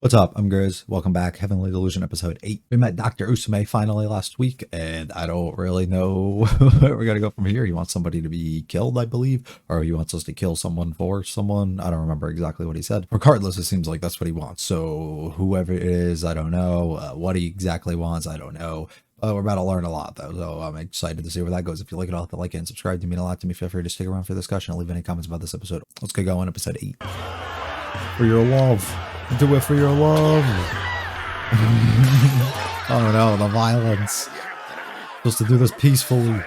What's up? I'm Grizz. Welcome back. Heavenly Delusion episode 8. We met Dr. Usume finally last week, and I don't really know where we're gonna go from here. He wants somebody to be killed, I believe, or he wants us to kill someone for someone. I don't remember exactly what he said. Regardless, it seems like that's what he wants. So whoever it is, I don't know. What he exactly wants, I don't know. We're about to learn a lot, though, so I'm excited to see where that goes. If you like it, I'll hit the like and subscribe to mean a lot to me. Feel free to stick around for the discussion. I'll leave any comments about this episode. Let's get going. Episode 8. For your love. Do it for your love. Oh no, the violence. Supposed to do this peacefully.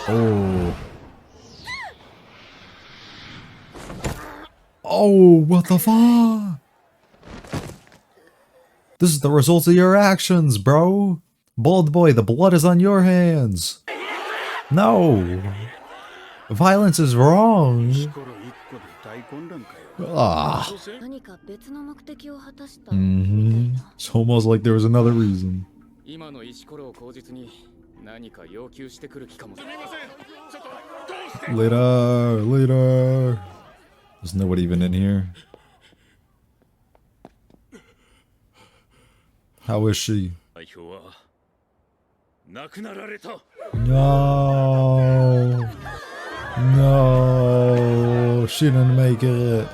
Oh. Oh, what the fuck? This is the result of your actions, bro. Bald boy, the blood is on your hands. No. Violence is wrong. Ah. It's almost like there was another reason. Later. There's nobody even in here. How is she? No, she didn't make it.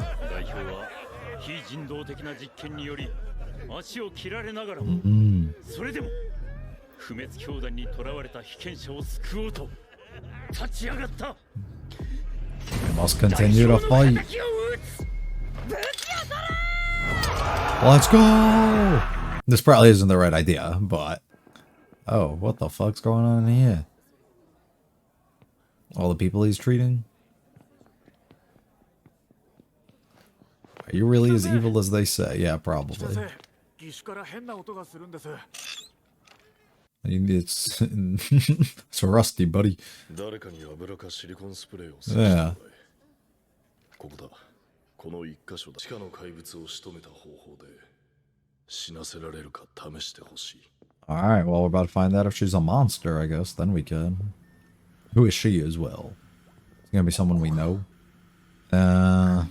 We must continue to fight. Let's go! This probably isn't the right idea, but... Oh, what the fuck's going on in here? All the people he's treating? Are you really as evil as they say? Yeah, probably. It's it's rusty, buddy. Yeah. Alright, well, we're about to find out if she's a monster, I guess. Then we can. Who is she as well? It's gonna be someone we know. Huh.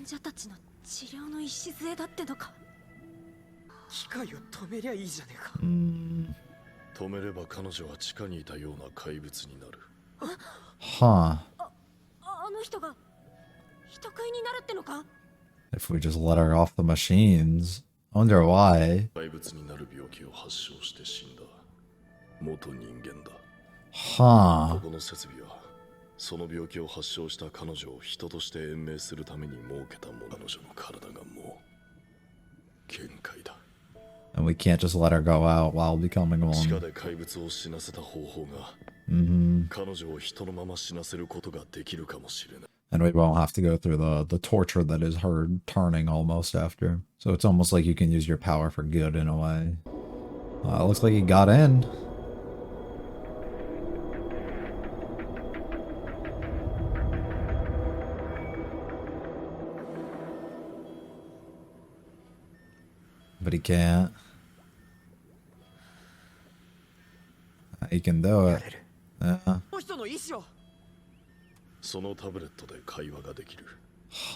If we just let her off the machines. I wonder why. Huh. And we can't just let her go out while becoming one. And we won't have to go through the torture that is her turning almost after. So it's almost like you can use your power for good in a way. Looks like he got in. But he can't. He can do it. Yeah. Huh.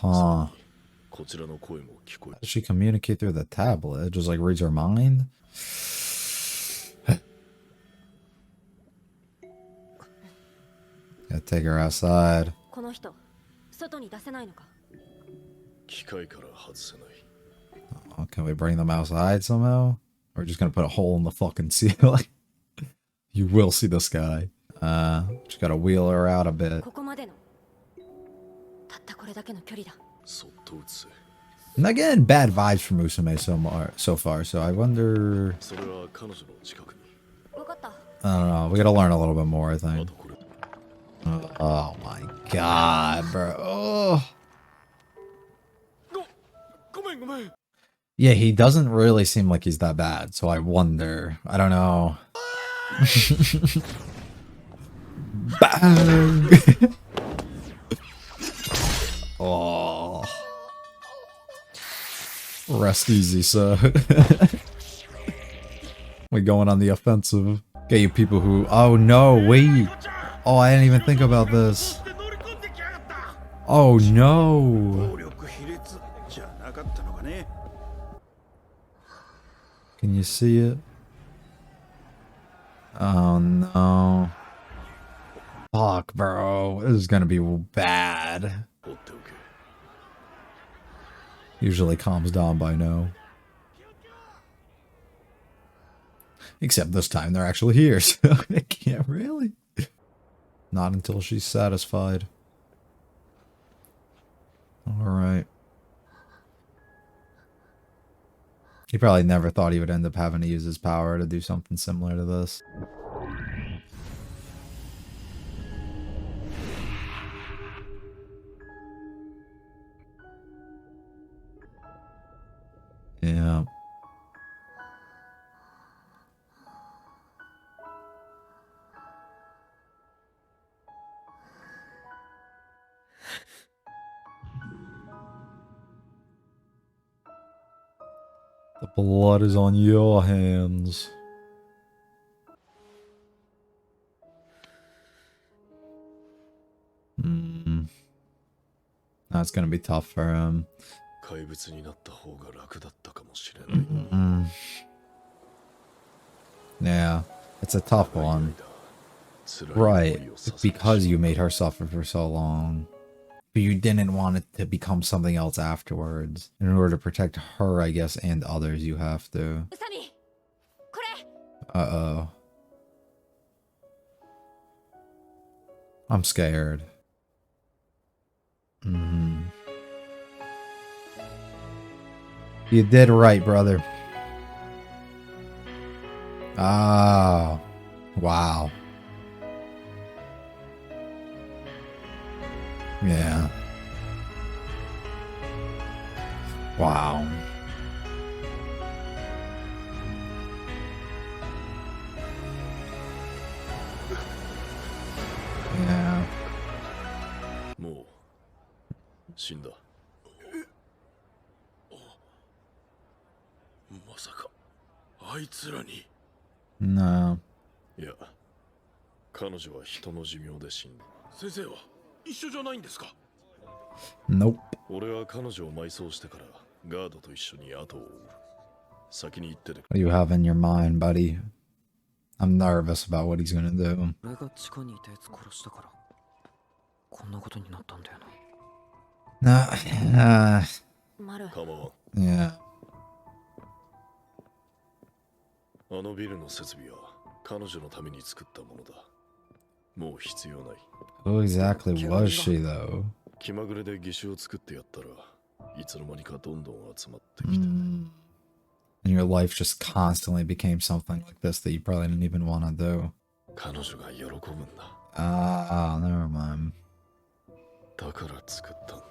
How does she communicate through the tablet? It just like reads her mind? Gotta take her outside. Oh, can we bring them outside somehow? Or we're just gonna put a hole in the fucking ceiling? You will see the sky. Just gotta wheel her out a bit. And again, bad vibes from Usume so far, so I wonder... I don't know, we gotta learn a little bit more, I think. Oh my god, bro. Oh. Yeah, he doesn't really seem like he's that bad, so I wonder. I don't know. Bang! Oh. Rest easy, sir. We're going on the offensive. Get you people who... Oh no, wait. Oh, I didn't even think about this. Oh no. Can you see it? Oh no. Fuck, bro. This is gonna be bad. Usually calms down by now. Except this time they're actually here, so I can't really. Not until she's satisfied. Alright. He probably never thought he would end up having to use his power to do something similar to this. Yeah. The blood is on your hands. That's gonna be tough for him. Yeah, it's a tough one. Right, because you made her suffer for so long. But you didn't want it to become something else afterwards. In order to protect her, I guess, and others, you have to. Uh-oh. I'm scared. You did right, brother. Ah. Wow. Yeah. Wow. Yeah. もう死んだ。まさかあいつらに。No. いや、彼女は人の寿命で死んだ。先生は一緒じゃないんですか？ Nope. 俺は彼女を埋葬してからガードと一緒に後を追う。先に行ってて。What do you have in your mind, buddy? I'm nervous about what he's gonna do. 俺が地下にいたやつ殺したからこんなことになったんだよな。構わん。Yeah. あのビルの設備は彼女のために作ったものだ。もう必要ない。Who exactly was she, though? 気まぐれで義手を作ってやったらいつの間にかどんどん集まってきて。And your life just constantly became something like this that you probably didn't even want to do. 彼女が喜ぶんだ。Ah, never mind. だから作ったんだ。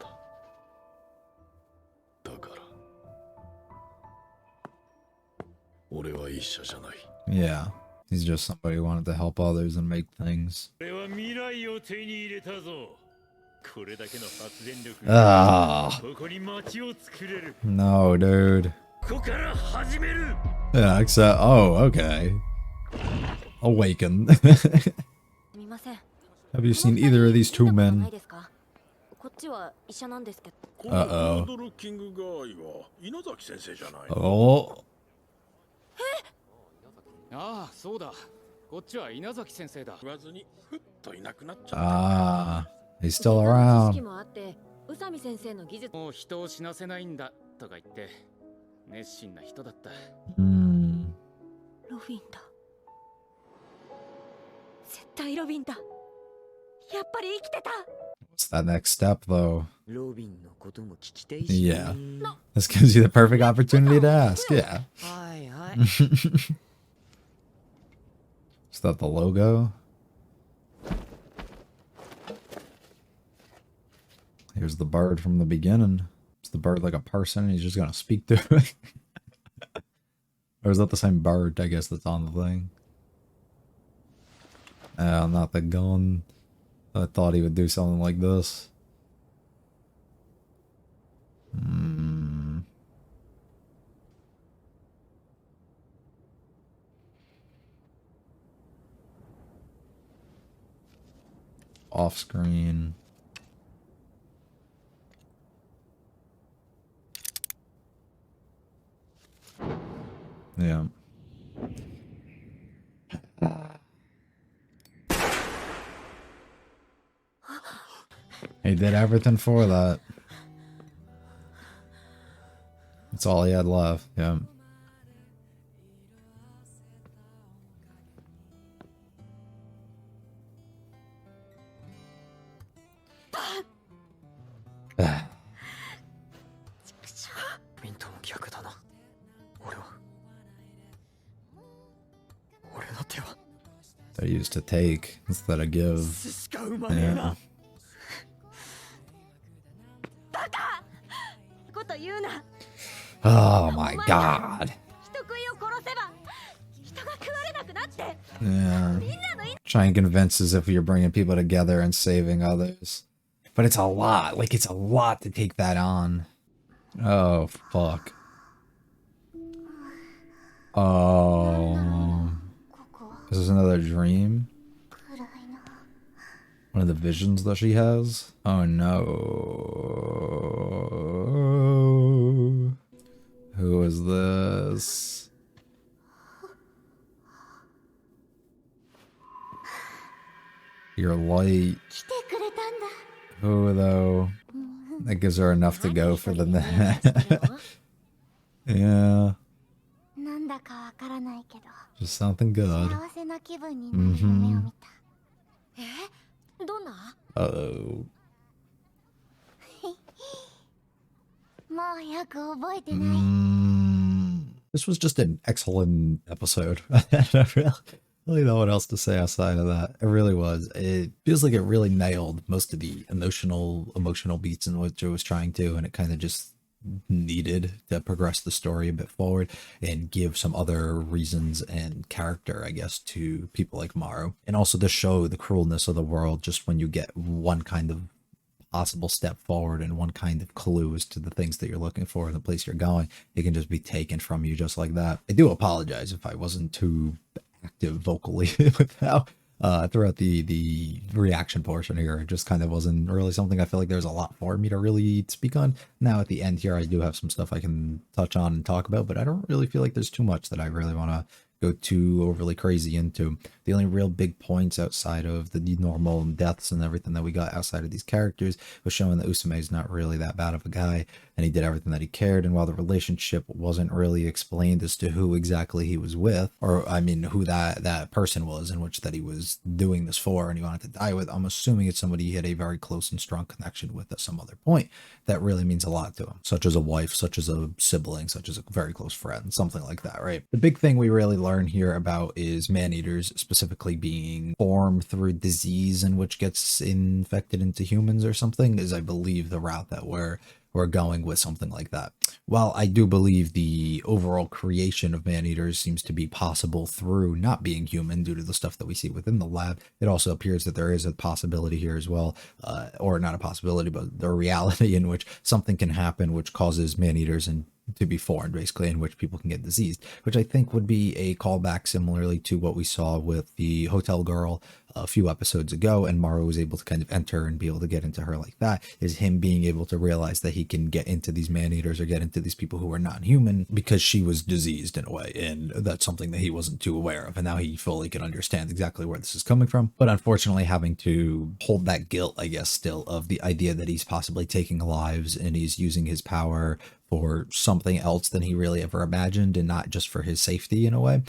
だから俺は医者じゃない。Yeah. He's just somebody who wanted to help others and make things. Ah. No, dude. Yeah, except... Oh, okay. Awaken. Have you seen either of these two men? Uh-oh. Oh. ああ、そうだ。こっちは稲崎先生だ。 Ah, he's still around. もう人を死なせないんだとか言って熱心な人だった。ロビンだ。絶対ロビンだ。やっぱり生きてた。 What's that next step, though? ロビンのことも聞きたいし。 Yeah. This gives you the perfect opportunity to ask. Yeah. はいはい。 Is that the logo? Here's the bird from the beginning. Is the bird like a person and he's just gonna speak to it? Or is that the same bird, I guess, that's on the thing? Not the gun. I thought he would do something like this. Off screen. Yeah. He did everything for that. That's all he had left. Yeah. Ah, ミントも逆だな。俺は。俺の手は。 they used to take instead of give. しか生まねえ Yeah. な。こと言うな。 Oh my god. 人食いを殺せば人が食われなくなって Yeah. Try and convince as if you're bringing people together and saving others. But it's a lot. Like, it's a lot to take that on. Oh, fuck. Oh. Is this another dream? One of the visions that she has? Oh no. Who is this? Your light. 来てくれたんだ。 Who though? That gives her enough to go for the net. Yeah. なんだかわからないけど Just something good. 幸せな気分になる夢を見た。どんな？ Uh-oh. もうよく覚えてない。 This was just an excellent episode. I don't really know what else to say outside of that. It really was. It feels like it really nailed most of the emotional beats in what Joe was trying to, and it kind of just needed to progress the story a bit forward and give some other reasons and character, I guess, to people like Maru, and also to show the cruelness of the world just when you get one kind of possible step forward and one kind of clue as to the things that you're looking for in the place you're going, it can just be taken from you just like that. I do apologize if I wasn't too active vocally with how throughout the reaction portion here. It just kind of wasn't really something I feel like there's a lot for me to really speak on. Now at the end here, I do have some stuff I can touch on and talk about, but I don't really feel like there's too much that I really want to go too overly crazy into. The only real big points outside of the normal deaths and everything that we got outside of these characters was showing that Usume is not really that bad of a guy, and he did everything that he cared. And while the relationship wasn't really explained as to who exactly he was with, or I mean who that person was in which that he was doing this for and he wanted to die with, I'm assuming it's somebody he had a very close and strong connection with at some other point that really means a lot to him, such as a wife, such as a sibling, such as a very close friend, something like that, right? The big thing we really learn here about is man-eaters specifically being formed through disease and which gets infected into humans or something is, I believe, the route that we're going with something like that. While I do believe the overall creation of man-eaters seems to be possible through not being human due to the stuff that we see within the lab, it also appears that there is a possibility here as well, or not a possibility, but the reality in which something can happen which causes man-eaters and to be formed, basically, in which people can get diseased, which I think would be a callback similarly to what we saw with the hotel girl a few episodes ago, and Maru was able to kind of enter and be able to get into her like that, is him being able to realize that he can get into these man-eaters or get into these people who are non-human because she was diseased in a way, and that's something that he wasn't too aware of, and now he fully can understand exactly where this is coming from. But unfortunately having to hold that guilt, I guess, still of the idea that he's possibly taking lives and he's using his power for something else than he really ever imagined and not just for his safety in a way,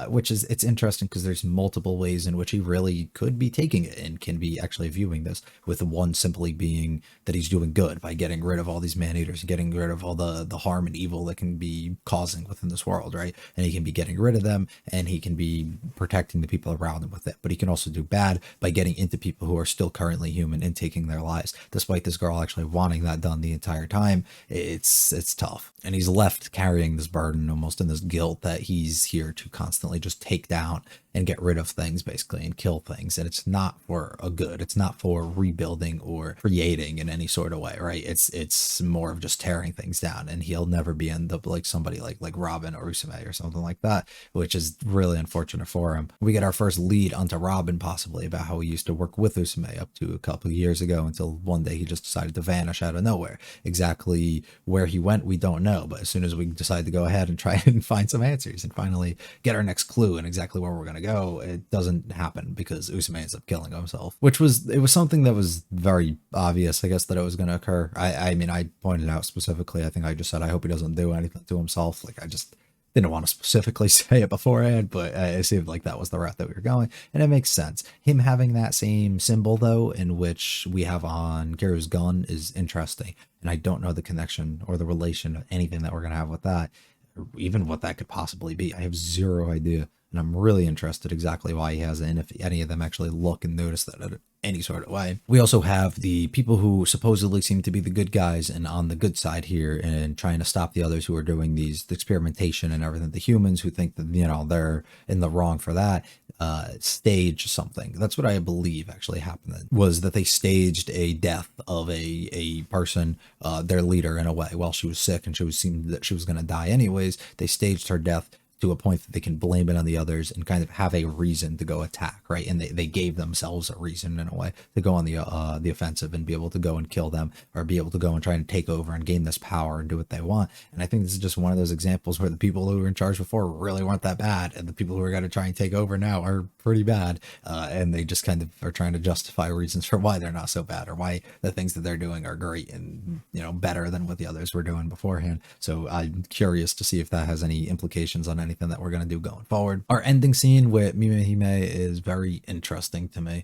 which is, it's interesting because there's multiple ways in which he really could be taking it and can be actually viewing this, with one simply being that he's doing good by getting rid of all these man-eaters and getting rid of all the harm and evil that can be causing within this world, right? And he can be getting rid of them and he can be protecting the people around him with it, but he can also do bad by getting into people who are still currently human and taking their lives, despite this girl actually wanting that done the entire time. It's tough, and he's left carrying this burden almost, and this guilt that he's here to constantly just take down and get rid of things basically and kill things. And it's not for a good. It's not for rebuilding or creating in any sort of way, right? It's more of just tearing things down, and he'll never be end up like somebody like Robin or Usume or something like that, which is really unfortunate for him. We get our first lead onto Robin possibly about how he used to work with Usume up to a couple of years ago until one day he just decided to vanish out of nowhere. Exactly where he went, we don't know, but as soon as we decide to go ahead and try and find some answers and finally get our next clue and exactly where we're going to go, it doesn't happen because Usume ends up killing himself, which was something that was very obvious, I guess, that it was going to occur. I mean, I pointed out specifically, I think I just said, I hope he doesn't do anything to himself. Like, I just didn't want to specifically say it beforehand, but it seemed like that was the route that we were going, and it makes sense. Him having that same symbol, though, in which we have on Kiru's gun is interesting, and I don't know the connection or the relation of anything that we're going to have with that, or even what that could possibly be. I have zero idea, and I'm really interested exactly why he has it, and if any of them actually look and notice that in any sort of way. We also have the people who supposedly seem to be the good guys and on the good side here and trying to stop the others who are doing the experimentation and everything. The humans who think that, you know, they're in the wrong for that, stage something. That's what I believe actually happened, was that they staged a death of a person, their leader, in a way, while she was sick and she was seemed that she was going to die anyways. They staged her death to a point that they can blame it on the others and kind of have a reason to go attack, right? And they gave themselves a reason in a way to go on the offensive and be able to go and kill them, or be able to go and try and take over and gain this power and do what they want. And I think this is just one of those examples where the people who were in charge before really weren't that bad, and the people who are going to try and take over now are pretty bad, and they just kind of are trying to justify reasons for why they're not so bad, or why the things that they're doing are great and, you know, better than what the others were doing beforehand. So I'm curious to see if that has any implications on anything that we're going to do going forward. Our ending scene with Mimehime is very interesting to me.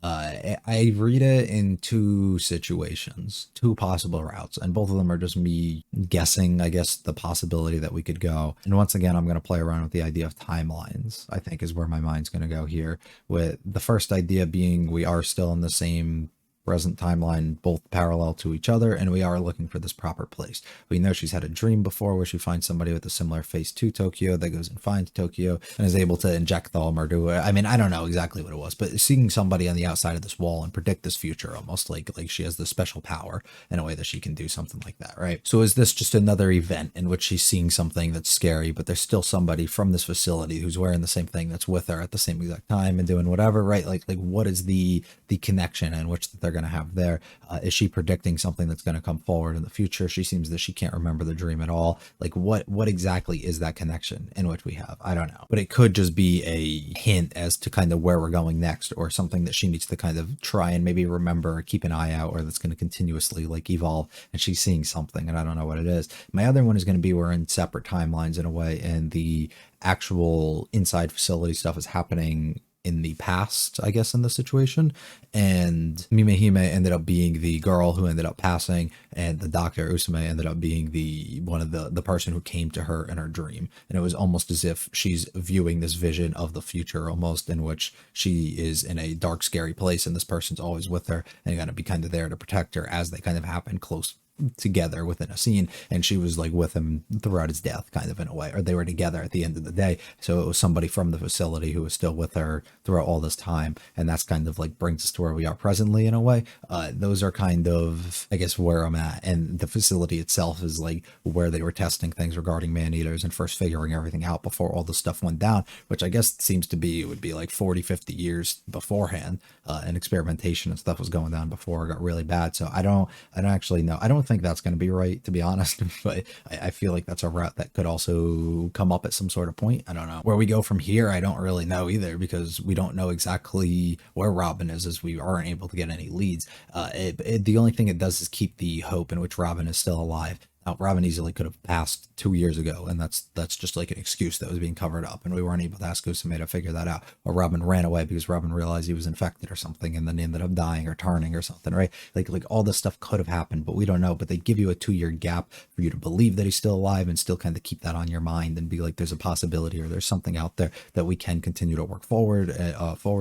I read it in two situations, two possible routes, and both of them are just me guessing, I guess, the possibility that we could go. And once again, I'm going to play around with the idea of timelines, I think, is where my mind's going to go here, with the first idea being we are still in the same present timeline, both parallel to each other, and we are looking for this proper place. We know she's had a dream before where she finds somebody with a similar face to Tokyo that goes and finds Tokyo and is able to inject them or do it. I mean, I don't know exactly what it was, but seeing somebody on the outside of this wall and predict this future, almost like she has this special power in a way that she can do something like that, right? So is this just another event in which she's seeing something that's scary, but there's still somebody from this facility who's wearing the same thing that's with her at the same exact time and doing whatever, right? Like what is the connection in which that they're going to have there? Is she predicting something that's going to come forward in the future? She seems that she can't remember the dream at all. Like what exactly is that connection in which we have? I don't know, but it could just be a hint as to kind of where we're going next, or something that she needs to kind of try and maybe remember or keep an eye out, or that's going to continuously like evolve, and she's seeing something and I don't know what it is. My other one is going to be we're in separate timelines in a way, and the actual inside facility stuff is happening in the past, I guess, in this situation, and Mimehime ended up being the girl who ended up passing, and the doctor Usume ended up being the person who came to her in her dream. And it was almost as if she's viewing this vision of the future, almost, in which she is in a dark, scary place, and this person's always with her and going to be kind of there to protect her as they kind of happen close together within a scene, and she was like with him throughout his death, kind of, in a way, or they were together at the end of the day. So it was somebody from the facility who was still with her throughout all this time, and that's kind of like brings us to where we are presently in a way. Those are kind of, I guess, where I'm at, and the facility itself is like where they were testing things regarding man-eaters and first figuring everything out before all the stuff went down, which I guess seems to be, it would be like 40-50 years beforehand, and experimentation and stuff was going down before it got really bad. So I don't actually know. I don't think that's going to be right, to be honest, but I feel like that's a route that could also come up at some sort of point. I don't know where we go from here. I don't really know either, because we don't know exactly where Robin is, as we aren't able to get any leads. The only thing it does is keep the hope in which Robin is still alive. Now, Robin easily could have passed 2 years ago, and that's just like an excuse that was being covered up, and we weren't able to ask Usume to figure that out. Or Robin ran away because Robin realized he was infected or something, and then ended up dying or turning or something, right? Like all this stuff could have happened, but we don't know. But they give you a 2-year gap for you to believe that he's still alive and still kind of keep that on your mind and be like, there's a possibility, or there's something out there that we can continue to work forward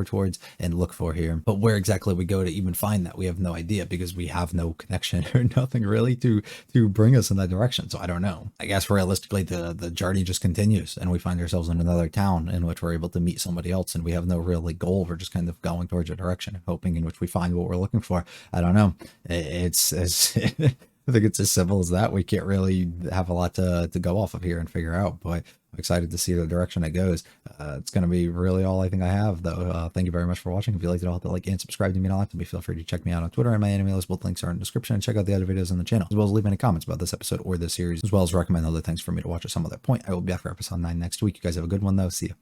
towards and look for here. But where exactly we go to even find that, we have no idea, because we have no connection or nothing really to bring us in that direction. So I don't know. I guess realistically, the journey just continues, and we find ourselves in another town in which we're able to meet somebody else, and we have no really goal. We're just kind of going towards a direction, hoping in which we find what we're looking for. I don't know. It's as I think it's as simple as that. We can't really have a lot to go off of here and figure out, but I'm excited to see the direction it goes. It's going to be really all I think I have, though. Thank you very much for watching. If you liked it, I'll hit the like and subscribe to me. Not to feel free to check me out on Twitter and my anime list. Both links are in the description, and check out the other videos on the channel, as well as leave any comments about this episode or this series, as well as recommend other things for me to watch at some other point. I will be back for episode 9 next week. You guys have a good one, though. See ya.